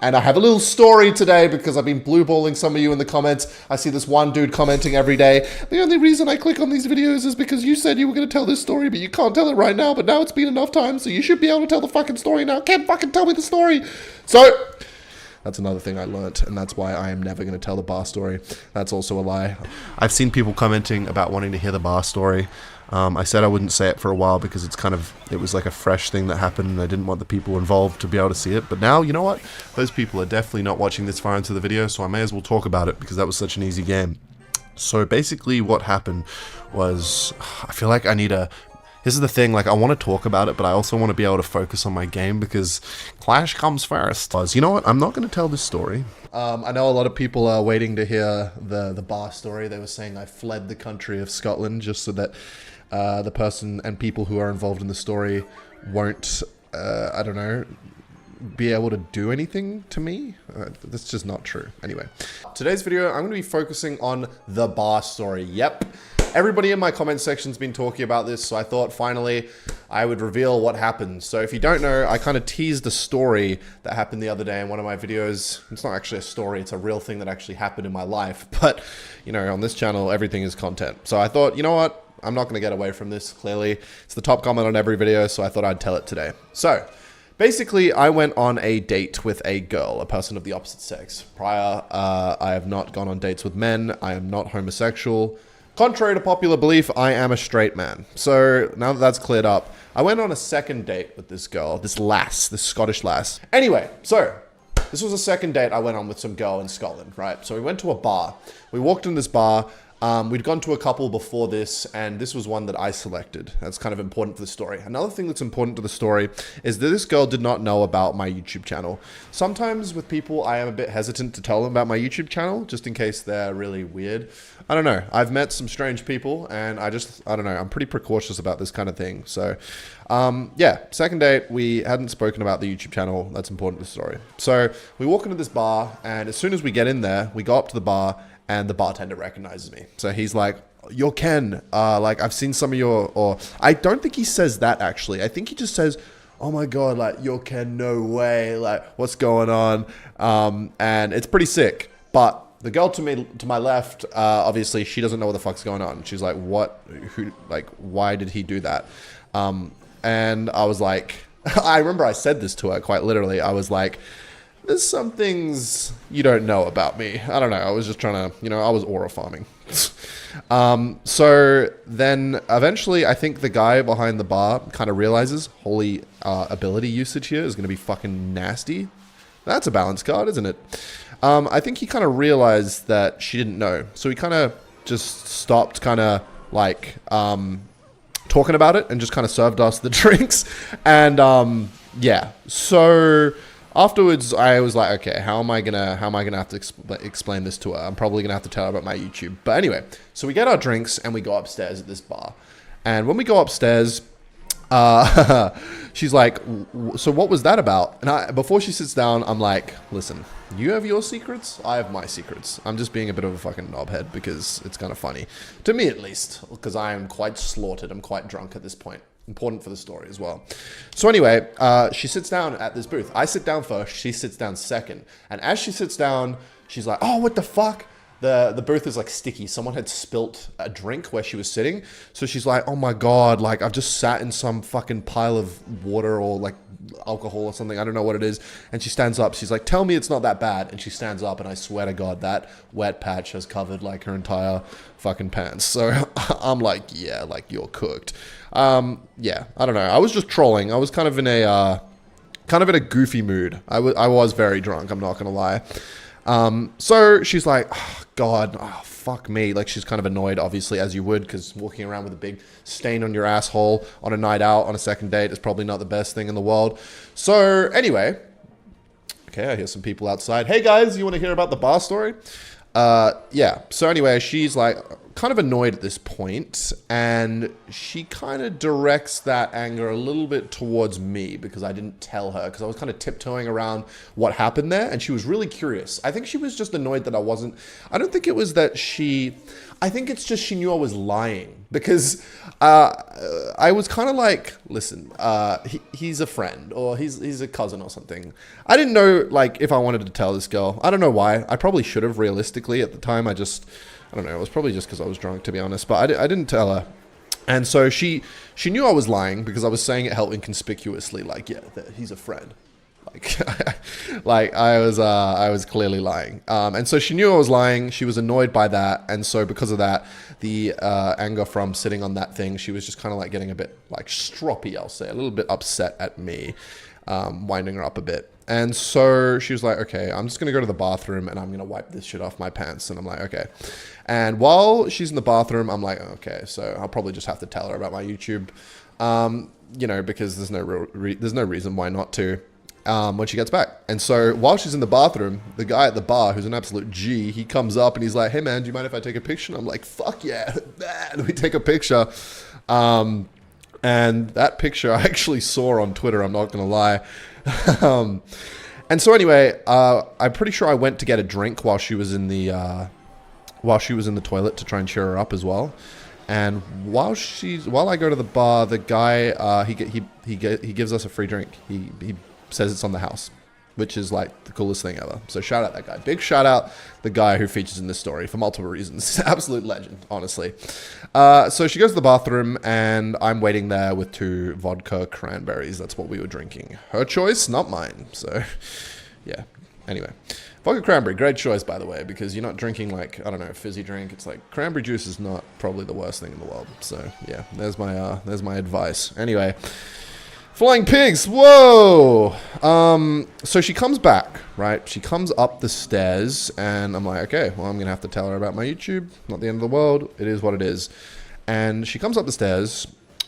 And I have a little story today because I've been blueballing some of you in the comments. I see this one dude commenting every day. The only reason I click on these videos is because you said you were going to tell this story, but you can't tell it right now. But now it's been enough time, so you should be able to tell the fucking story now. Can't fucking tell me the story. So that's another thing I learnt, and that's why I am never going to tell the bar story. That's also a lie. I've seen people commenting about wanting to hear the bar story. I said I wouldn't say it for a while because it was like a fresh thing that happened and I didn't want the people involved to be able to see it. But now, you know what? Those people are definitely not watching this far into the video, so I may as well talk about it because that was such an easy game. So basically what happened was, I feel like I need a... This is the thing, like I want to talk about it, but I also want to be able to focus on my game because Clash comes first. You know what? I'm not going to tell this story. I know a lot of people are waiting to hear the bar story. They were saying I fled the country of Scotland just so that the person and people who are involved in the story won't, I don't know, be able to do anything to me. That's just not true. Anyway, today's video, I'm going to be focusing on the bar story. Yep. Everybody in my comment section's been talking about this, so I thought finally I would reveal what happened. So if you don't know, I kind of teased a story that happened the other day in one of my videos. It's not actually a story, it's a real thing that actually happened in my life. But, you know, on this channel, everything is content. So I thought, you know what? I'm not going to get away from this, clearly. It's the top comment on every video, so I thought I'd tell it today. So, basically, I went on a date with a girl, a person of the opposite sex. Prior, I have not gone on dates with men. I am not homosexual. Contrary to popular belief, I am a straight man. So now that that's cleared up, I went on a second date with this girl, this Scottish lass. Anyway, so this was a second date I went on with some girl in Scotland, right? So we went to a bar. We walked in this bar. We'd gone to a couple before this, and this was one that I selected. That's kind of important for the story. Another thing that's important to the story is that this girl did not know about my YouTube channel. Sometimes with people, I am a bit hesitant to tell them about my YouTube channel, just in case they're really weird. I don't know. I've met some strange people, and I don't know. I'm pretty precautious about this kind of thing. So, yeah, second date, we hadn't spoken about the YouTube channel. That's important to the story. So we walk into this bar, and as soon as we get in there, we go up to the bar, and the bartender recognizes me. So he's like, "You're Ken. Like, I've seen some of your..." Or I don't think he says that, actually. I think he just says, "Oh my God, like, you're Ken, no way. Like, what's going on?" And it's pretty sick. But the girl to my left, obviously, she doesn't know what the fuck's going on. She's like, "What? Who? Like, why did he do that?" And I was like... I remember I said this to her, quite literally. I was like... There's some things you don't know about me. I don't know. I was just trying to, you know, I was aura farming. So then eventually I think the guy behind the bar kind of realizes, holy ability usage here is going to be fucking nasty. That's a balance card, isn't it? I think he kind of realized that she didn't know. So he kind of just stopped kind of like talking about it and just kind of served us the drinks. And yeah, so... Afterwards, I was like, okay, how am I gonna have to explain this to her? I'm probably gonna have to tell her about my YouTube. But anyway, so we get our drinks and we go upstairs at this bar. And when we go upstairs, she's like, "So what was that about?" And before she sits down, I'm like, "Listen, you have your secrets, I have my secrets." I'm just being a bit of a fucking knobhead because it's kind of funny to me, at least, because I am quite slaughtered. I'm quite drunk at this point. Important for the story as well. So anyway, she sits down at this booth. I sit down first. She sits down second. And as she sits down, she's like, "Oh, what the fuck?" The booth is like sticky. Someone had spilt a drink where she was sitting. So she's like, "Oh my God, like I've just sat in some fucking pile of water or like alcohol or something. I don't know what it is." And she stands up. She's like, "Tell me it's not that bad." And she stands up, and I swear to God, that wet patch has covered like her entire fucking pants. So I'm like, yeah, like you're cooked. Yeah, I don't know. I was just trolling. I was kind of in a goofy mood. I was very drunk. I'm not gonna lie. So she's like, "Oh God, oh, fuck me." Like she's kind of annoyed, obviously, as you would, because walking around with a big stain on your asshole on a night out on a second date is probably not the best thing in the world. So anyway, okay, I hear some people outside. "Hey guys, you want to hear about the bar story?" Yeah. So anyway, she's like, kind of annoyed at this point, and she kind of directs that anger a little bit towards me because I didn't tell her, because I was kind of tiptoeing around what happened there, and she was really curious. I think she was just annoyed that I don't think it was that I think it's just she knew I was lying, because I was kind of like, listen, he's a friend, or he's a cousin or something. I didn't know, like, if I wanted to tell this girl. I don't know why. I probably should have, realistically. At the time, I don't know. It was probably just because I was drunk, to be honest. But I didn't tell her. And so she knew I was lying because I was saying it held inconspicuously. Like, yeah, he's a friend. Like, I was clearly lying. And so she knew I was lying. She was annoyed by that. And so because of that, the anger from sitting on that thing, she was just kind of like getting a bit like stroppy, I'll say, a little bit upset at me, winding her up a bit. And so she was like, okay, I'm just going to go to the bathroom and I'm going to wipe this shit off my pants. And I'm like, okay. And while she's in the bathroom, I'm like, okay, so I'll probably just have to tell her about my YouTube, because there's no reason why not to, when she gets back. And so while she's in the bathroom, the guy at the bar, who's an absolute G, he comes up and he's like, hey man, do you mind if I take a picture? And I'm like, fuck yeah. And we take a picture. And that picture I actually saw on Twitter, I'm not going to lie. And so anyway, I'm pretty sure I went to get a drink while she was in the toilet to try and cheer her up as well. And while I go to the bar, the guy he gives us a free drink. He says it's on the house, which is like the coolest thing ever. So shout out that guy. Big shout out the guy who features in this story for multiple reasons. Absolute legend, honestly. So she goes to the bathroom and I'm waiting there with 2 vodka cranberries. That's what we were drinking. Her choice, not mine. So yeah. Anyway, vodka cranberry, great choice, by the way, because you're not drinking like, I don't know, a fizzy drink. It's like cranberry juice is not probably the worst thing in the world. So yeah, there's my advice. Anyway, flying pigs, whoa! So she comes back, right? She comes up the stairs, and I'm like, okay, well, I'm gonna have to tell her about my YouTube. Not the end of the world. It is what it is. And she comes up the stairs,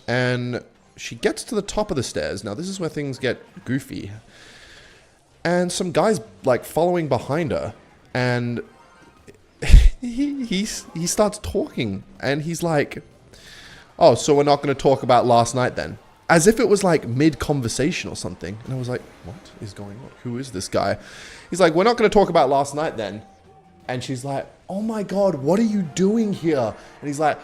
and she gets to the top of the stairs. Now, this is where things get goofy. And some guy's like following behind her, and he starts talking, and he's like, oh, so we're not going to talk about last night then? As if it was like mid-conversation or something. And I was like, what is going on? Who is this guy? He's like, we're not going to talk about last night then. And she's like, oh my God, what are you doing here? And he's like,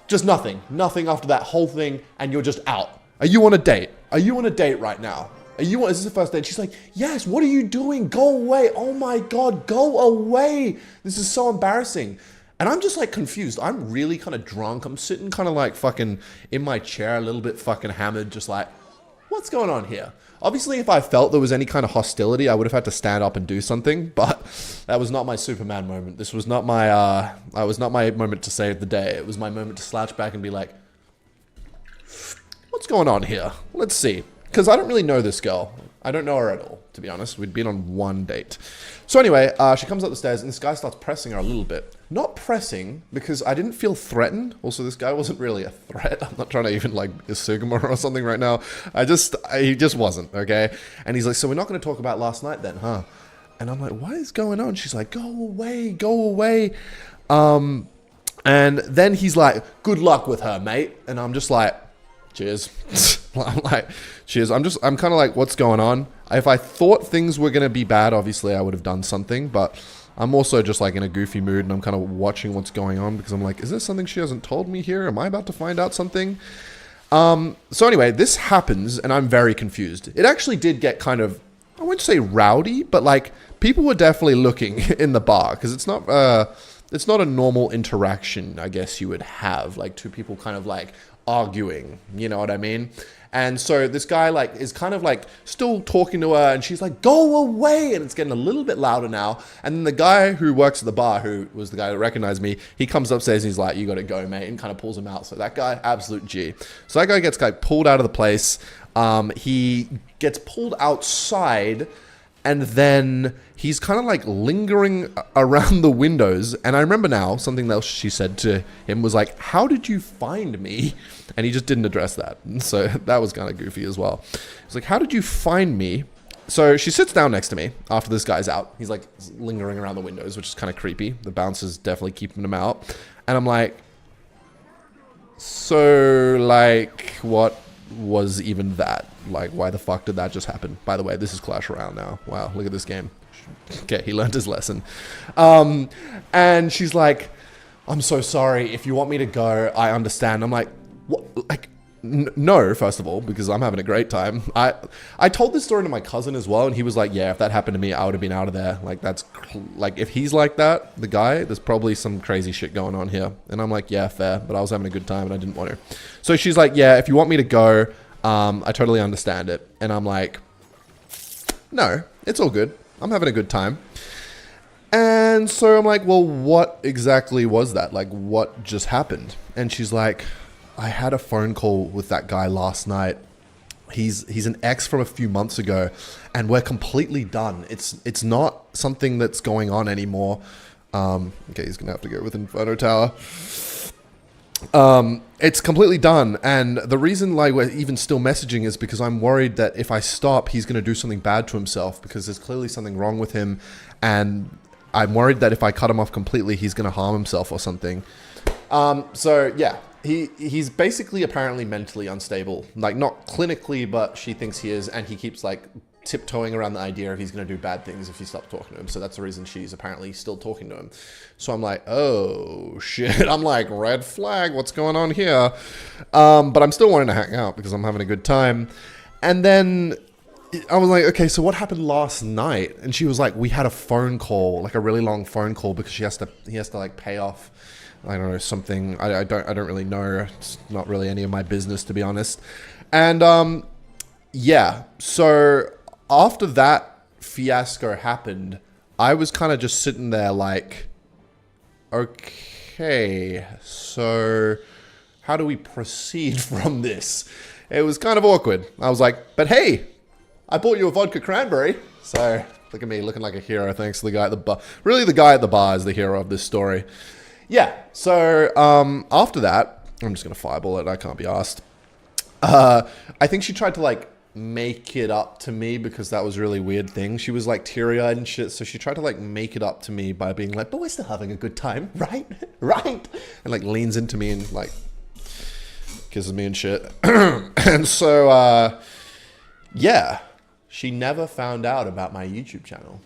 just nothing after that whole thing, and you're just out. Are you on a date? Are you on a date right now? Is this the first date? She's like, yes, what are you doing? Go away. Oh my God, go away. This is so embarrassing. And I'm just like confused. I'm really kind of drunk. I'm sitting kind of like fucking in my chair, a little bit fucking hammered, just like, what's going on here? Obviously, if I felt there was any kind of hostility, I would have had to stand up and do something, but that was not my Superman moment. This was not my, was not my moment to save the day. It was my moment to slouch back and be like, what's going on here? Let's see. Because I don't really know this girl. I don't know her at all, to be honest. We'd been on one date. So anyway, she comes up the stairs and this guy starts pressing her a little bit. Not pressing, because I didn't feel threatened. Also, this guy wasn't really a threat. I'm not trying to even like Sigma or something right now. He just wasn't, okay? And he's like, so we're not going to talk about last night then, huh? And I'm like, what is going on? She's like, go away, go away. And then he's like, good luck with her, mate. And I'm just like, cheers. I'm like, cheers. I'm kind of like, what's going on? If I thought things were going to be bad, obviously I would have done something, but I'm also just like in a goofy mood and I'm kind of watching what's going on because I'm like, is there something she hasn't told me here? Am I about to find out something? So anyway, this happens and I'm very confused. It actually did get kind of, I wouldn't say rowdy, but like people were definitely looking in the bar because it's not a normal interaction, I guess you would have, like two people kind of like arguing, you know what I mean? And so this guy like is kind of like still talking to her and she's like, go away. And it's getting a little bit louder now. And then the guy who works at the bar, who was the guy that recognized me, he comes upstairs and he's like, you got to go, mate, and kind of pulls him out. So that guy, absolute G. So that guy gets like pulled out of the place. He gets pulled outside and then he's kind of like lingering around the windows. And I remember now something else she said to him was like, how did you find me? And he just didn't address that. So that was kind of goofy as well. He's like, how did you find me? So she sits down next to me after this guy's out. He's like lingering around the windows, which is kind of creepy. The bouncers definitely keeping him out. And I'm like, So, like, what was even that? Like, why the fuck did that just happen? By the way, this is Clash Royale now. Wow, look at this game. Okay, he learned his lesson. And she's like, I'm so sorry. If you want me to go, I understand. I'm like, what? Like, no, first of all, because I'm having a great time. I told this story to my cousin as well, and he was like, yeah, if that happened to me, I would have been out of there. Like, that's, like, if he's like that, the guy, there's probably some crazy shit going on here. And I'm like, yeah, fair, but I was having a good time, and I didn't want to. So she's like, yeah, if you want me to go, I totally understand it. And I'm like, no, it's all good. I'm having a good time. And so I'm like, well, what exactly was that? Like, what just happened? And she's like, I had a phone call with that guy last night. He's an ex from a few months ago, and we're completely done. It's not something that's going on anymore. Okay, he's gonna have to go with Inferno Tower. It's completely done, and the reason like we're even still messaging is because I'm worried that if I stop, he's gonna do something bad to himself, because there's clearly something wrong with him, and I'm worried that if I cut him off completely, he's gonna harm himself or something. So yeah. He's basically apparently mentally unstable, like not clinically, but she thinks he is, and he keeps like tiptoeing around the idea of he's going to do bad things if you stop talking to him. So that's the reason she's apparently still talking to him. So I'm like, oh shit. I'm like, red flag, what's going on here? But I'm still wanting to hang out because I'm having a good time. And then I was like, okay, so what happened last night? And she was like, we had a phone call, like a really long phone call, because he has to like pay off, I don't know, something. I don't really know. It's not really any of my business, to be honest. And yeah, so after that fiasco happened, I was kind of just sitting there like, okay, so how do we proceed from this? It was kind of awkward. I was like, but hey, I bought you a vodka cranberry. So look at me looking like a hero thanks to the guy at the bar. Really, the guy at the bar is the hero of this story. Yeah, so after that, I'm just going to fireball it. I can't be asked. I think she tried to, like, make it up to me because that was a really weird thing. She was, like, teary-eyed and shit, so she tried to, like, make it up to me by being like, but we're still having a good time, right? Right? And, like, leans into me and, like, kisses me and shit. And so, yeah, she never found out about my YouTube channel.